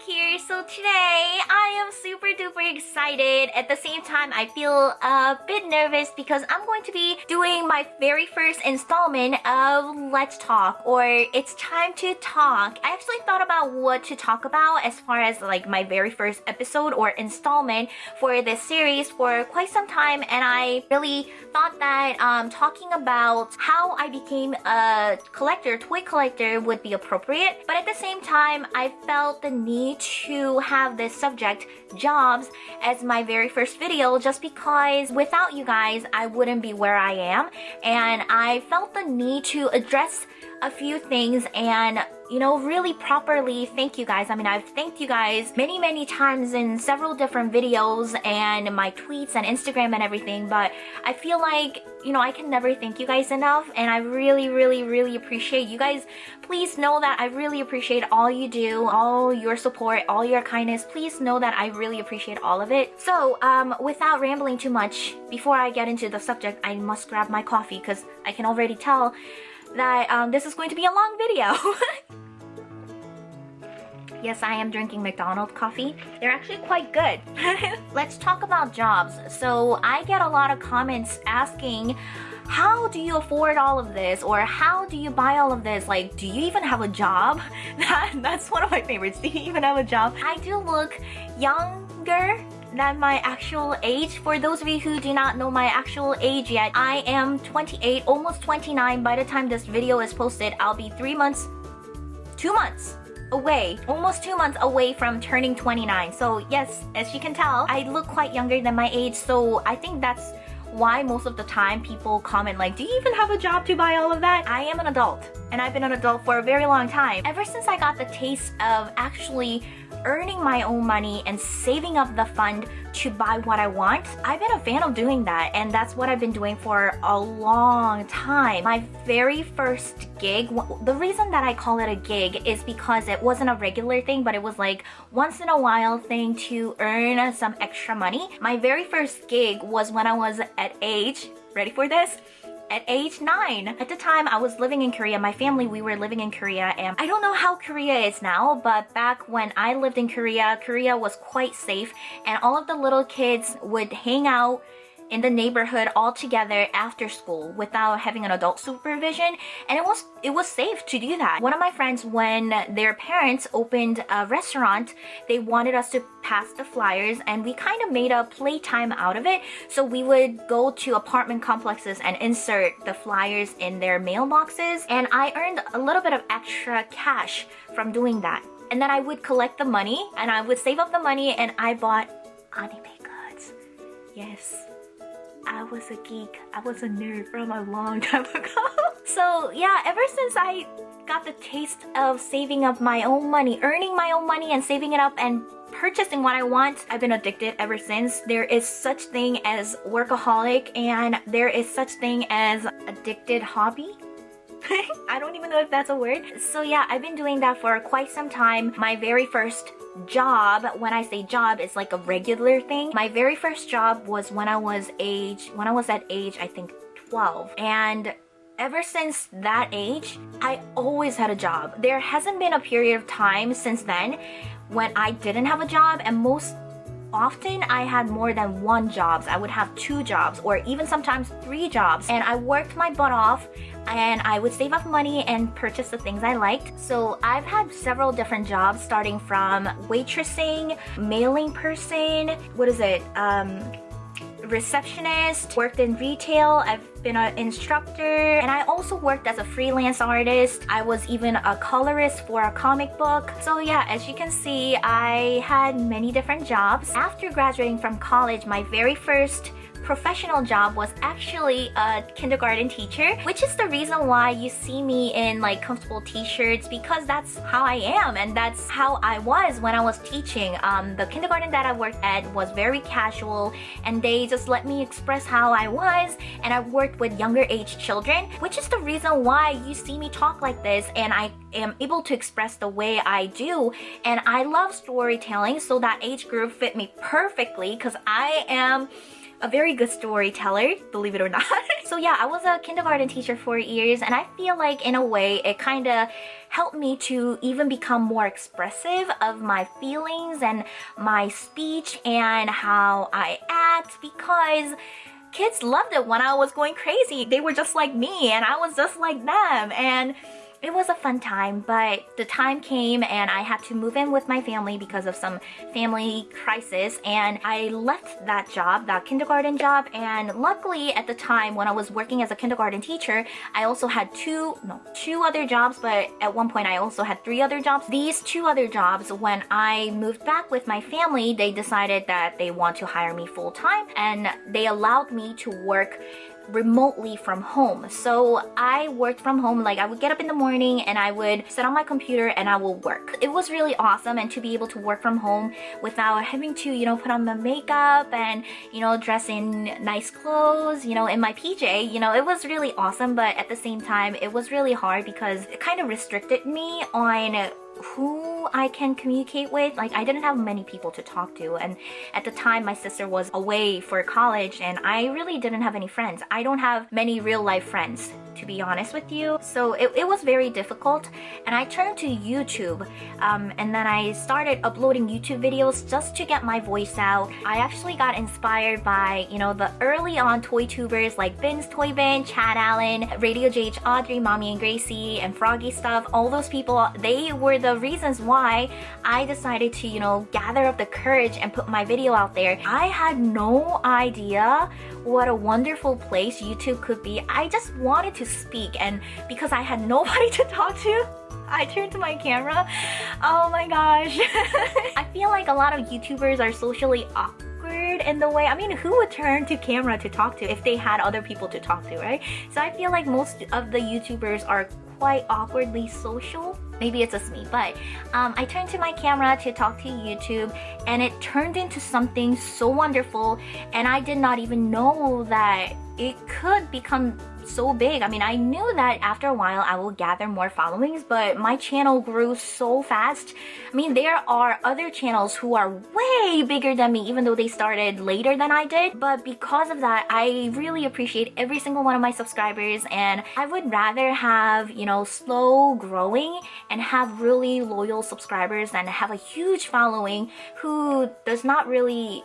here. So today I am super duper excited. At the same time, I feel a bit nervous because I'm going to be doing my very first installment of Let's Talk, or It's Time to Talk. I actually thought about what to talk about as far as like my very first episode or installment for this series for quite some time, and I really thought that talking about how I became a toy collector would be appropriate. But at the same time, I felt the need to have this subject, jobs, as my very first video, just because without you guys, I wouldn't be where I am. And I felt the need to address a few things and, you know, really properly thank you guys. I mean, I've thanked you guys many times in several different videos and my tweets and Instagram and everything, but I feel like, you know, I can never thank you guys enough, and I really appreciate you guys. Please know that I really appreciate all you do, all your support, all your kindness. Please know that I really appreciate all of it. So, without rambling too much, before I get into the subject, I must grab my coffee because I can already tell that this is going to be a long video. Yes, I am drinking McDonald's coffee. They're actually quite good. Let's talk about jobs. So I get a lot of comments asking, how do you afford all of this? Or how do you buy all of this? Like, do you even have a job? That's one of my favorites. Do you even have a job? I do look younger than my actual age. For those of you who do not know my actual age yet, I am 28, almost 29. By the time this video is posted, I'll be 2 months away, almost 2 months away from turning 29. So yes, as you can tell, I look quite younger than my age. So I think that's why most of the time people comment like, do you even have a job to buy all of that? I am an adult, and I've been an adult for a very long time. Ever since I got the taste of actually earning my own money and saving up the fund to buy what I want, I've been a fan of doing that, and that's what I've been doing for a long time. My very first gig, the reason that I call it a gig is because it wasn't a regular thing, but it was like once in a while thing to earn some extra money. My very first gig was when I was at age, ready for this? At age 9. At the time, I was living in Korea. My family, we were living in Korea, and I don't know how Korea is now, but back when I lived in Korea, Korea was quite safe, and all of the little kids would hang out in the neighborhood all together after school without having an adult supervision, and it was safe to do that. One of my friends, when their parents opened a restaurant, they wanted us to pass the flyers, and we kind of made a playtime out of it. So we would go to apartment complexes and insert the flyers in their mailboxes, and I earned a little bit of extra cash from doing that. And then I would collect the money, and I would save up the money, and I bought anime goods. Yes, I was a geek. I was a nerd from a long time ago. So yeah, ever since I got the taste of saving up my own money, earning my own money and saving it up and purchasing what I want, I've been addicted ever since. There is such thing as workaholic, and there is such thing as addicted hobby. I don't even know if that's a word. So yeah, I've been doing that for quite some time. My very first job, when I say job, it's like a regular thing. My very first job was when I was at age, I think 12. And ever since that age, I always had a job. There hasn't been a period of time since then when I didn't have a job, and most often I had more than one job. I would have 2 jobs or even sometimes 3 jobs, and I worked my butt off, and I would save up money and purchase the things I liked. So I've had several different jobs, starting from waitressing, mailing person, receptionist, worked in retail, I've been an instructor, and I also worked as a freelance artist. I was even a colorist for a comic book. So yeah, as you can see, I had many different jobs. After graduating from college, my very first professional job was actually a kindergarten teacher, which is the reason why you see me in like comfortable t-shirts, because that's how I am and that's how I was when I was teaching. The kindergarten that I worked at was very casual, and they just let me express how I was, and I worked with younger age children, which is the reason why you see me talk like this and I am able to express the way I do. And I love storytelling, so that age group fit me perfectly because I am a very good storyteller, believe it or not. So yeah, I was a kindergarten teacher for years, and I feel like in a way it kind of helped me to even become more expressive of my feelings and my speech and how I act, because kids loved it when I was going crazy. They were just like me and I was just like them, and it was a fun time. But the time came and I had to move in with my family because of some family crisis, and I left that job, that kindergarten job. And luckily at the time when I was working as a kindergarten teacher, I also had two other jobs, but at one point I also had 3 other jobs. These 2 other jobs, when I moved back with my family, they decided that they want to hire me full-time, and they allowed me to work remotely from home. So I worked from home. Like, I would get up in the morning and I would sit on my computer and I will work. It was really awesome, and to be able to work from home without having to, you know, put on my makeup and, you know, dress in nice clothes, you know, in my PJ, you know, it was really awesome. But at the same time, it was really hard because it kind of restricted me on who I can communicate with. Like, I didn't have many people to talk to, and at the time my sister was away for college and I really didn't have any friends. I don't have many real life friends, to be honest with you. So it was very difficult, and I turned to YouTube, and then I started uploading YouTube videos just to get my voice out. I actually got inspired by, you know, the early on toy tubers like Bin's Toy Bin, Chad Allen, Radio JH Audrey, Mommy and Gracie, and Froggy Stuff. All those people, they were the reasons why I decided to, you know, gather up the courage and put my video out there. I had no idea what a wonderful place YouTube could be. I just wanted to speak, and because I had nobody to talk to, I turned to my camera. Oh my gosh. I feel like a lot of YouTubers are socially awkward in the way. I mean, who would turn to camera to talk to if they had other people to talk to, right? So I feel like most of the YouTubers are quite awkwardly social. Maybe it's just me, but I turned to my camera to talk to YouTube, and it turned into something so wonderful, and I did not even know that it could become so big. I mean, I knew that after a while I will gather more followings, but my channel grew so fast. I mean, there are other channels who are way bigger than me, even though they started later than I did. But because of that, I really appreciate every single one of my subscribers, and I would rather have, you know, slow growing and have really loyal subscribers than have a huge following who does not really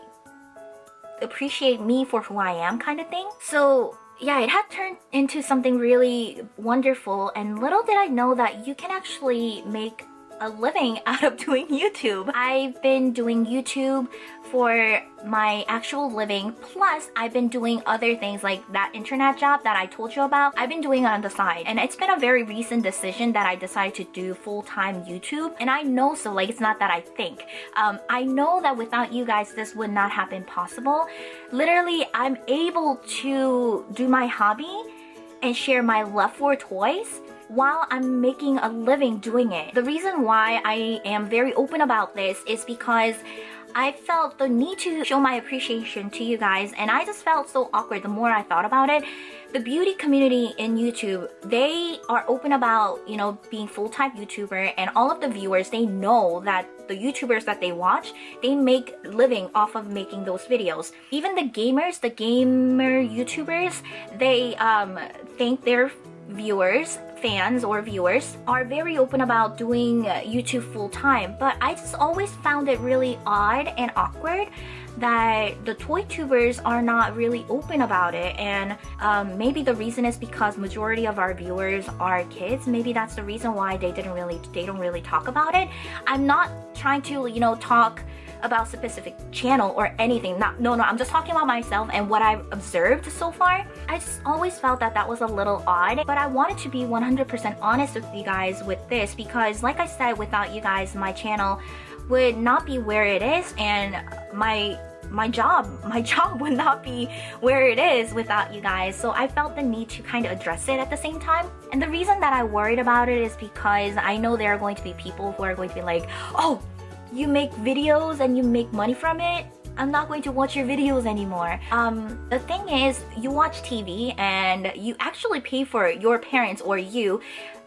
appreciate me for who I am, kind of thing. So yeah, it had turned into something really wonderful, and little did I know that you can actually make a living out of doing YouTube. I've been doing YouTube for my actual living, plus I've been doing other things like that internet job that I told you about. I've been doing it on the side, and it's been a very recent decision that I decided to do full-time YouTube. And I know, so like, it's not that I think. I know that without you guys this would not have been possible. Literally, I'm able to do my hobby and share my love for toys while I'm making a living doing it. The reason why I am very open about this is because I felt the need to show my appreciation to you guys, and I just felt so awkward the more I thought about it. The beauty community in YouTube, they are open about, you know, being full-time YouTuber, and all of the viewers, they know that the YouTubers that they watch, they make living off of making those videos. Even the gamers, the gamer YouTubers, they thank their fans or viewers are very open about doing YouTube full-time. But I just always found it really odd and awkward that the toy tubers are not really open about it. And maybe the reason is because majority of our viewers are kids. Maybe that's the reason why they don't really talk about it. I'm not trying to, you know, talk about specific channel or anything. No, I'm just talking about myself and what I've observed so far. I just always felt that that was a little odd, but I wanted to be 100% honest with you guys with this, because like I said, without you guys, my channel would not be where it is, and my job would not be where it is without you guys. So I felt the need to kind of address it at the same time. And the reason that I worried about it is because I know there are going to be people who are going to be like, oh, you make videos and you make money from it, I'm not going to watch your videos anymore. The thing is, you watch TV and you actually pay for your parents or you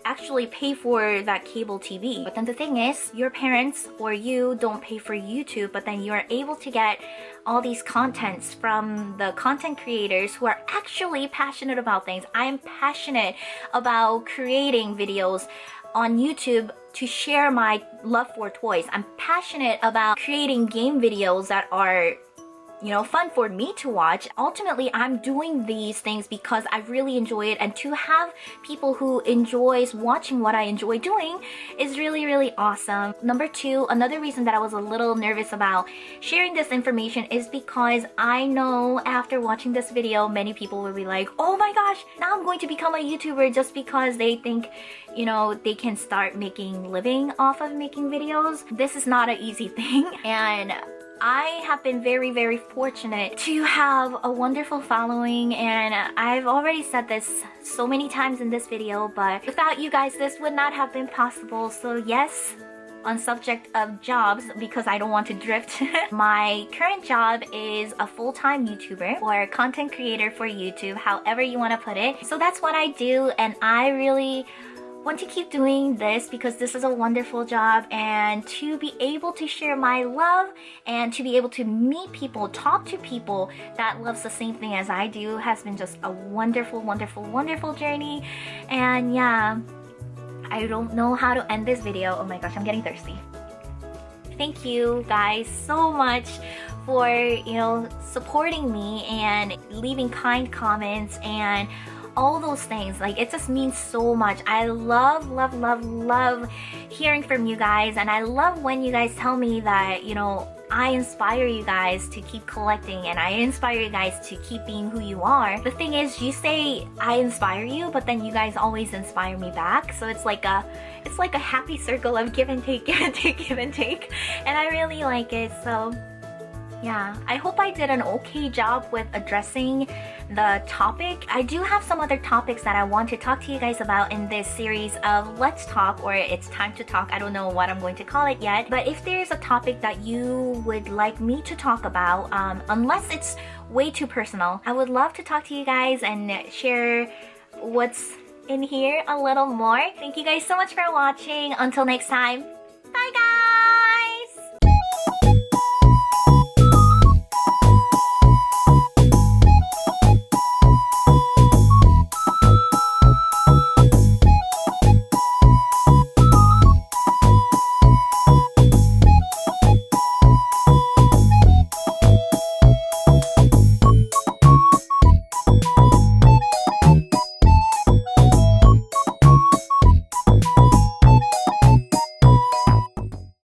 actually pay for that cable TV. But then the thing is, your parents or you don't pay for YouTube, but then you're able to get all these contents from the content creators who are actually passionate about things. I am passionate about creating videos on YouTube to share my love for toys. I'm passionate about creating game videos that are, you know, fun for me to watch. Ultimately, I'm doing these things because I really enjoy it, and to have people who enjoys watching what I enjoy doing is really, really awesome. Number two, another reason that I was a little nervous about sharing this information is because I know after watching this video, many people will be like, oh my gosh, now I'm going to become a YouTuber just because they think, you know, they can start making living off of making videos. This is not an easy thing, and I have been very, very fortunate to have a wonderful following, and I've already said this so many times in this video, but without you guys, this would not have been possible. So yes, on subject of jobs, because I don't want to drift, my current job is a full-time YouTuber or content creator for YouTube, however you want to put it. So that's what I do, and I really want to keep doing this because this is a wonderful job, and to be able to share my love and to be able to meet people, talk to people that loves the same thing as I do has been just a wonderful, wonderful, wonderful journey. And yeah, I don't know how to end this video. Oh my gosh, I'm getting thirsty. Thank you guys so much for, you know, supporting me and leaving kind comments and all those things. Like, it just means so much. I love, love, love, love hearing from you guys, and I love when you guys tell me that, you know, I inspire you guys to keep collecting, and I inspire you guys to keep being who you are. The thing is, you say I inspire you, but then you guys always inspire me back. So it's like a happy circle of give and take, give and take, give and take. And I really like it. So yeah, I hope I did an okay job with addressing the topic. I do have some other topics that I want to talk to you guys about in this series of Let's Talk, or It's Time to Talk. I don't know what I'm going to call it yet, but if there's a topic that you would like me to talk about, unless it's way too personal, I would love to talk to you guys and share what's in here a little more. Thank you guys so much for watching. Until next time, bye guys!